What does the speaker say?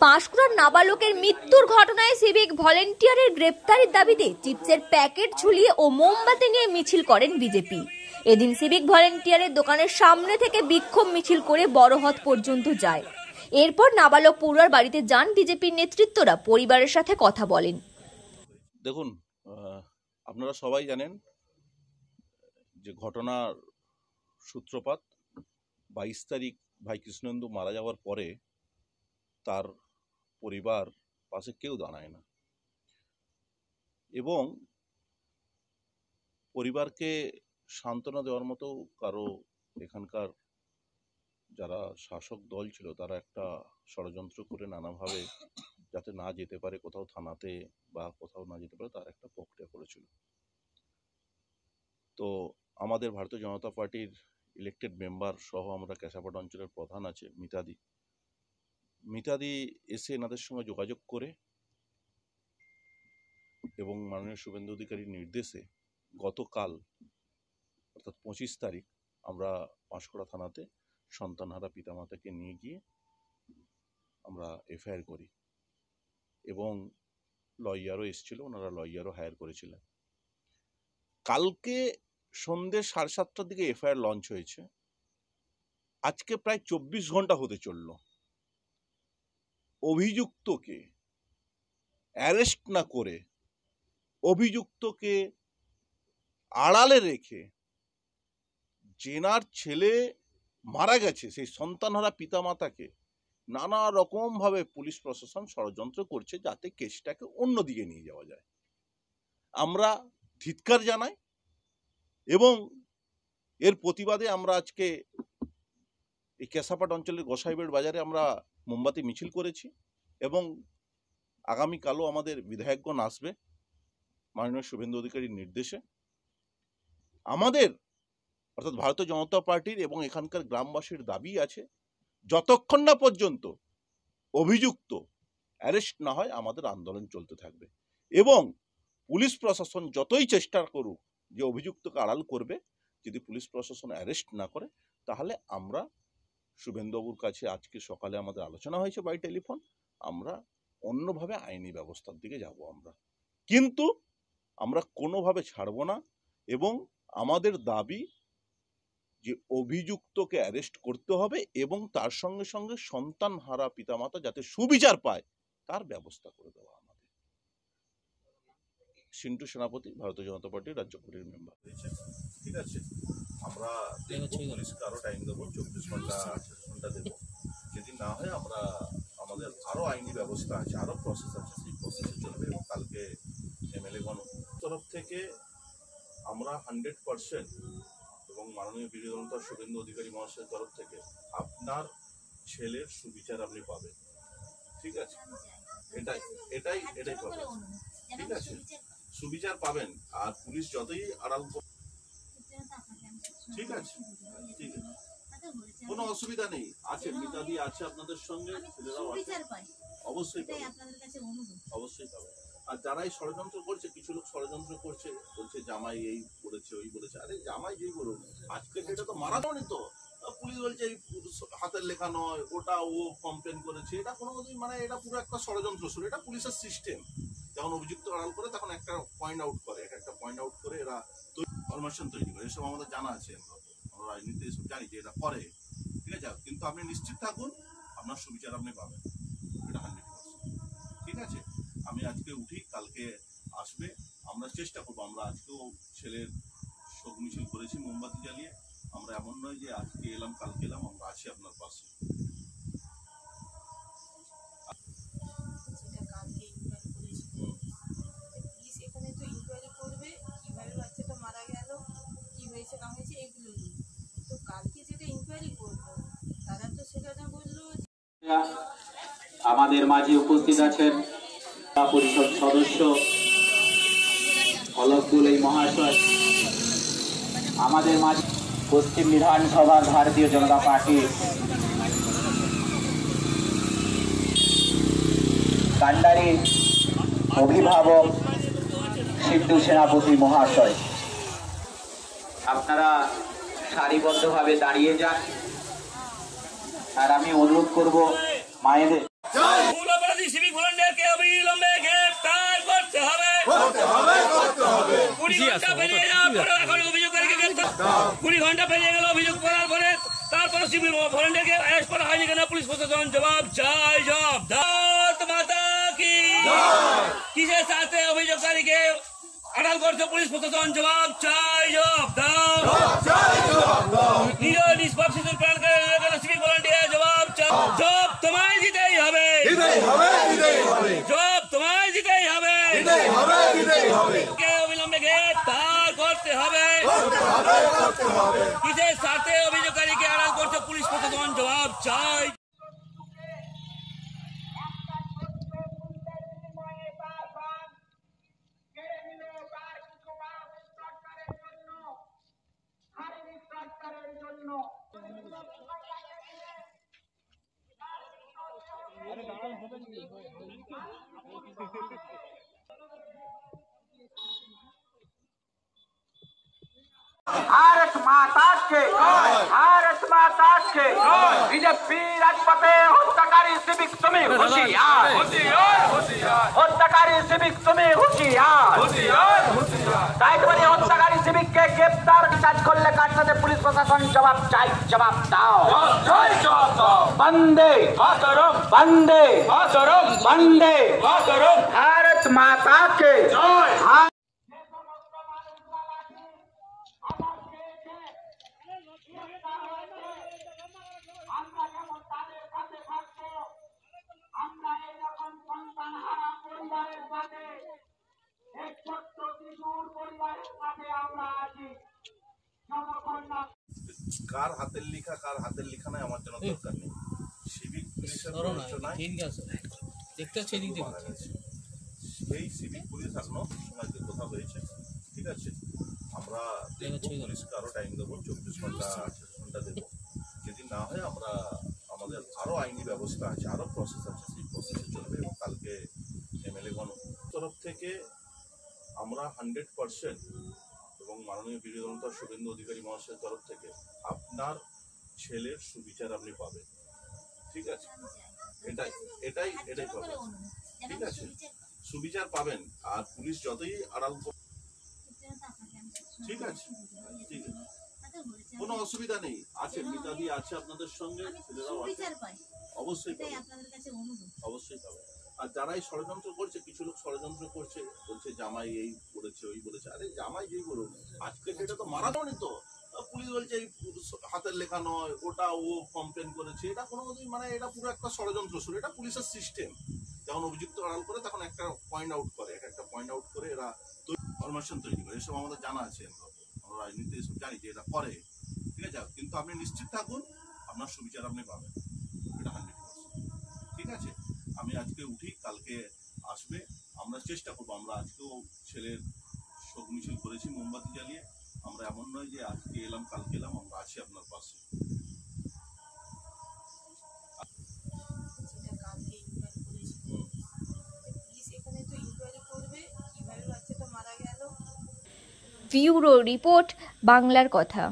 পাঁশকুড়ার নাবালকের মৃত্যুর ঘটনায় সিভিক ভলেন্টিয়ারের গ্রেপ্তারের দাবিতে চিপসের প্যাকেট ঝুলিয়ে ও মোমবাতি নিয়ে মিছিল করেন বিজেপি। এদিন সিভিক ভলেন্টিয়ারের দোকানের সামনে থেকে বিক্ষোভ মিছিল করে বড়হট পর্যন্ত যায়। এরপর নাবালক পড়ুয়ার বাড়িতে যান বিজেপির নেতৃত্বরা, পরিবারের সাথে কথা বলেন। দেখুন, আপনারা সবাই জানেন যে ঘটনার সূত্রপাত 22 তারিখ ভাই কৃষ্ণেন্দু মারা যাওয়ার পরে তার পরিবার পাশে কেউ দাঁড়ায় না এবং পরিবারকে সান্ত্বনা দেওয়ার মতো কারো এখানকার যারা শাসক দল ছিল তারা একটা ষড়যন্ত্র করে নানাভাবে যাতে না যেতে পারে কোথাও থানাতে বা কোথাও না যেতে পারে তার একটা প্রক্রিয়া করেছিল। তো আমাদের ভারতীয় জনতা পার্টির ইলেক্টেড মেম্বার সহ আমরা কেশাপাট অঞ্চলের প্রধান আছে মিতাদি এসে এনাদের সঙ্গে যোগাযোগ করে এবং মাননীয় শুভেন্দু অধিকারীর নির্দেশে গতকাল অর্থাৎ 25 তারিখ আমরা পাঁশকুড়া থানাতে সন্তানহারা পিতামাতাকে নিয়ে গিয়ে আমরা এফআইআর করি এবং লয়ারও এসেছিল, ওনারা লয়ারও হায়ার করেছিলেন। কালকে সন্ধ্যে 7:30টার দিকে এফআইআর লঞ্চ হয়েছে। আজকে প্রায় 24 ঘন্টা হতে চলল। অভিযুক্তকে অ্যারেস্ট না করে, অভিযুক্তকে আড়ালে রেখে জেনার ছেলে মারা গেছে সেই সন্তানহারা পিতামাতাকে নানা রকমভাবে পুলিশ প্রশাসন ষড়যন্ত্র করছে যাতে কেসটাকে অন্যদিকে নিয়ে যাওয়া যায়। আমরা ধিক্কার জানাই এবং এর প্রতিবাদে আমরা আজকে এই কেশাপাট অঞ্চলের গোসাইবেট বাজারে আমরা মোমবাতি মিছিল করেছি এবং আগামীকালও আমাদের বিধায়কগণ আসবে মাননীয় শুভেন্দু অধিকারীর নির্দেশে। আমাদের অর্থাৎ ভারতীয় জনতা পার্টির এবং এখানকার গ্রামবাসীর দাবি আছে যতক্ষণ না পর্যন্ত অভিযুক্ত অ্যারেস্ট না হয় আমাদের আন্দোলন চলতে থাকবে এবং পুলিশ প্রশাসন যতই চেষ্টা করুক যে অভিযুক্তকে আড়াল করবে, যদি পুলিশ প্রশাসন অ্যারেস্ট না করে তাহলে আমরা শুভেন্দুবাবুর কাছে আজকে সকালে আমাদের আলোচনা হয়েছে বাই টেলিফোন, আমরা অন্যভাবে আইনি ব্যবস্থার দিকে যাব। কিন্তু আমরা কোনোভাবে ছাড়ব না এবং আমাদের দাবি যে অভিযুক্তকে অ্যারেস্ট করতে হবে এবং তার সঙ্গে সঙ্গে সন্তানহারা পিতামাতা যাতে সুবিচার পায় তার ব্যবস্থা করে দেওয়া। আমাদের সিন্টু সেনাপতি ভারতীয় জনতা পার্টির রাজ্য কমিটির মেম্বার হয়েছে। ঠিক আছে, আমরা পুলিশকে আরো টাইম দেবো, 24 ঘন্টা 28 ঘন্টা দেবো। যদি না হয় আমরা আমাদের আরো আইনি ব্যবস্থা আছে, আরো প্রসেস আছে, সেই প্রসেসে চলবে এবং কালকে এমএলএগণ তরফ থেকে আমরা 100% এবং মাননীয় বিরোধী দলনেতা শুভেন্দু অধিকারী মহাশয়ের তরফ থেকে আপনার ছেলের সুবিচার আপনি পাবেন। ঠিক আছে, এটাই পাবেন। ঠিক আছে, সুবিচার পাবেন আর পুলিশ যতই আড়াল। ঠিক আছে, ঠিক আছে, কোনো অসুবিধা নেই। আছে মিতাদি আছে আপনাদের সঙ্গে, অবশ্যই অবশ্যই পাবেন। আর যারাই ষড়যন্ত্র করছে, কিছু লোক ষড়যন্ত্র করছে, বলছে জামাই এই করেছে ওই বলেছে। আরে জামাই যেই বলুন, আজকে সেটা তো মারা যায়নি তো, পুলিশ বলছে হাতের লেখা নয়, ওটা ও কমপ্লেন করেছে। এটা কোনো মানে এটা পুরো একটা ষড়যন্ত্র শুরু। এটা পুলিশের সিস্টেম, যখন অভিযুক্ত আড়াল করে তখন একটা পয়েন্ট আউট করে, একটা পয়েন্ট আউট করে এরা ফরমেশন তৈরি করে। এসব আমাদের জানা আছে, আমরা রাজনীতি এসব জানি যে এটা করে। ঠিক আছে, কিন্তু আপনি নিশ্চিত থাকুন আপনার সুবিচার আপনি পাবেন, এটা 100%। ঠিক আছে, আমি আজকে উঠি, কালকে আসবে, আমরা চেষ্টা করবো। আমরা আজকেও ছেলের শোক মিছিল করেছি মোমবাতি জ্বালিয়ে। আমরা এমন নয় যে আজকে এলাম কালকে এলাম, আমরা আছি আপনার পাশে। আমাদের মাঝে উপস্থিত আছেন পরিষদ সদস্য অলকুল মহাশয়, আমাদের মাঝে পশ্চিম বিধানসভার ভারতীয় জনতা পার্টির কান্ডারি অভিভাবক সিন্টু সেনাপতি মহাশয়। আপনারা সারিবদ্ধভাবে দাঁড়িয়ে যান আর আমি অনুরোধ করব মায়েদের অপরাধী সিভিক ভলান্টিয়ারকে অবিলম্বে গ্রেফতার করতে হবে। 20 ঘন্টা পেরিয়ে যাওয়ার পরে এখন অভিযোগকারীকে গ্রেফতার 20 ঘন্টা পেরিয়ে গেল অভিযোগ করার পরে তারপরে সিভিক ভলান্টিয়ারকে অ্যারেস্ট করা হয়নি কেন? পুলিশ প্রশাসন জবাব চাই, জবাব ভারত মাতা কি। কিসের সাথে অভিযোগকারীকে আড়াল করছে পুলিশ প্রশাসন? জবাব চাই, জবাব দাও। নিজ নিষ্পাপ শিশুর প্রাণ কেড়ে সিভিক ভলান্টিয়ার জবাব চাই। জবাব তোমায় দিতেই হবে, জবাব তোমায় দিতেই হবে। কে অবিলম্বে গ্রেফতার করতে হবে। কিসের সাথে অভিযোগকারীকে আড়াল করছে পুলিশ প্রশাসন? জবাব চাই। भारत माता के, भारत माता के। बीजेपी राजपथे हत्याकारी सिविक तुम्हें होशियार, हत्याकारी सिविक तुम्हें होशियार। दायित्ववादी हत्याकारी सिविक के ग्रेफ्तार काज करले कार साथे पुलिश प्रशासन जवाब चाই, जवाब দাও। बंदे मातरम, बंदे मातरम, बंदे मातरम। भारत माता के जय। আমরা যেমন তাদের সাথে থাকবো, আমরা এরকম সন্তান হারা পরিবারের সাথে, এক ছোট্ট শিশুর পরিবারের সাথে আমরা আছি। কার হাতের লেখা কার হাতের লেখা নাই আমার জন্য দরকার নেই। সিভিক পুলিশের প্ররোচনায় মারা গেছে। সেই সিভিক পুলিশ এখনো সময়কে কোথাও হয়েছে, ঠিক আছে। আমরা পুলিশকে আরো টাইম দেবো, 24 ঘন্টা 28 ঘন্টা দেবো। যদি না হয় আমরা আমাদের আরো আইনি ব্যবস্থা আছে, আরো প্রসেস আছে, সেই প্রসেসে চলবে। এবং কালকে এমএলএগণ তরফ থেকে আমরা 100% এবং মাননীয় বিরোধী দলনেতা শুভেন্দু অধিকারী মহাশয়ের তরফ থেকে আপনার ছেলের সুবিচার আপনি পাবেন, ঠিক আছে। এটাই এটাই এটাই পাবেন, ঠিক আছে। সুবিচার পাবেন। আর পুলিশ যতই আড়াল, ঠিক আছে, ঠিক আছে, কোনো অসুবিধা নেই। আছে মিতাদি আছে আপনাদের সঙ্গে, ছেলেরাও আছে, অবশ্যই অবশ্যই পাবে। আর যারা এই ষড়যন্ত্র করছে, কিছু লোক ষড়যন্ত্র করছে, বলছে জামাই এই করেছে ওই বলেছে। আরে জামাই যেই করুক, আজকে সেটা তো মারা যায়নি তো। পুলিশ বলছে এই হাতের লেখা নয়, ওটা ও কমপ্লেন করেছে। এটা কোনো মানে এটা পুরো একটা ষড়যন্ত্র শুরু। এটা পুলিশের সিস্টেম। যখন অভিযুক্ত আড়াল করে তখন একটা পয়েন্ট আউট করে, একটা পয়েন্ট আউট করে এরা ফরমেশন তৈরি করে। এসব আমাদের জানা আছে, আমরা রাজনীতি এসব জানি যে এটা করে, ঠিক আছে। কিন্তু আপনি নিশ্চিত থাকুন, আপনার সুবিচার আপনি পাবেন, এটা 100%, ঠিক আছে। আমি আজকে উঠি, কালকে আসবে। আমরা চেষ্টা করবো, আমরা আজকেও ছেলের শোক মিছিল করেছি মোমবাতি জ্বালিয়ে। আমরা এমন নয় যে আজকে এলাম কালকে এলাম, আমরা আছি আপনার পাশে। ব্যুরো রিপোর্ট, বাংলার কথা।